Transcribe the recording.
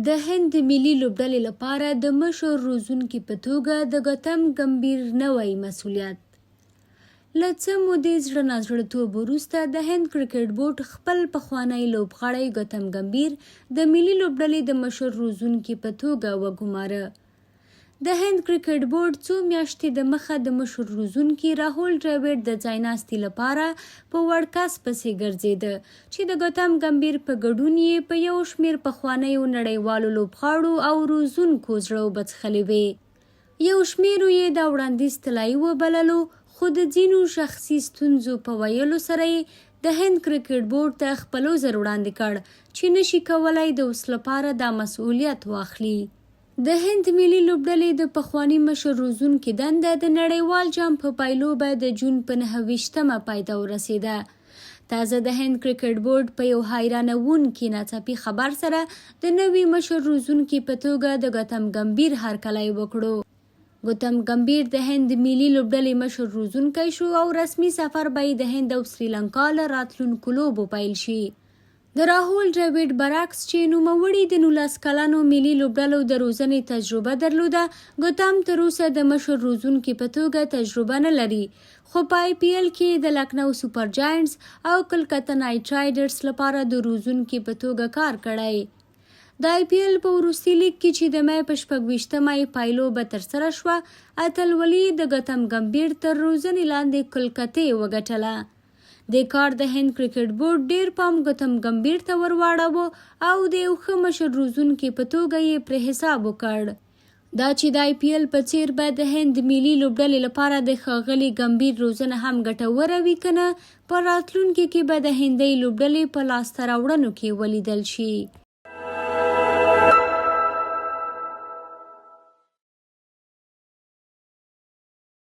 د هند ملي لوبډلې لپاره د مشر روزونکي په توګه د ګاتم ګمبیر نوی مسؤلیت. له څه مودې زړه نازړهتوب وروسته د هند کرېکټ بورډ خپل پخوانی لوبغاړی ګاتم ګمبیر د ملي لوبډلې د مشر روزونکي په توګه وګوماره. د هند کرېکټ بورډ څو میاشتې د مخه د مشر روزونکي راهول ډراویډ د ځایناستي لپاره په وړ کس پسې ګرځېده چې د ګاتم ګمبیر په ګډون یې په یو شمېر پخوانیو نړیوالو لوبغاړو او روزونکو زړه وبڅښلې وې. یو شمېرو یې دا وړاندیز طلایي وبللو، خو د ځینو شخصي ستونزو په ویلو سره یې د هند کرېکټ بورډ ته خپل عذر وړاندې کړ چې نشي کولی د اوس لپاره دا مسؤلیت واخلي. د هند ملي لوبډلې د پخوانی مشر روزونکي دنده د نړیوال جام په پایلوبه د جون په 9 پای ته ورسېده. تازه د هند کرېکټ بورډ په یو حیرانوونکي ناڅاپي خبر سره د نوي مشر روزونکي په توګه د ګاتم ګمبیر هرکلی وکړو. ګاتم ګمبیر د هند ملي لوبډلې مشر روزونکی شو او رسمي سفر به یې د هند او سریلانکا له راتلونکو لوبو پیل شي. د راهول ډراویډ برعکس چې نوموړي د 19 کلنو ملي لوبډلو د روزنې تجربه درلوده، ګاتم تر اوسه د مشر روزونکي په توګه تجربه نه لري، خو په IPL کې د لکنو سوپر جاینټس او کلکته نایټ رایډرز لپاره د روزونکي په توګه کار کړی. د IPL په وروستي لیګ کې چې د مې په 26 پایلوبه ترسره شوه، اتلولي د ګاتم ګمبیر تر روزنې لاندې کلکتې وګټله. د کار د هند کرېکټ بورډ ډیر پام ګاتم ګمبیر ته ورواړاوه او د یو ښه مشر روزونکي په توګه یې پرې حساب وکړ. دا چې د IPL په څیر به د هند ملي لوبډلې لپاره د ښاغلي ګمبیر روزنه هم ګټوره وي که نه، په راتلونکي کې به د هندۍ لوبډلې په لاسته راوړنو کې ولیدل شي.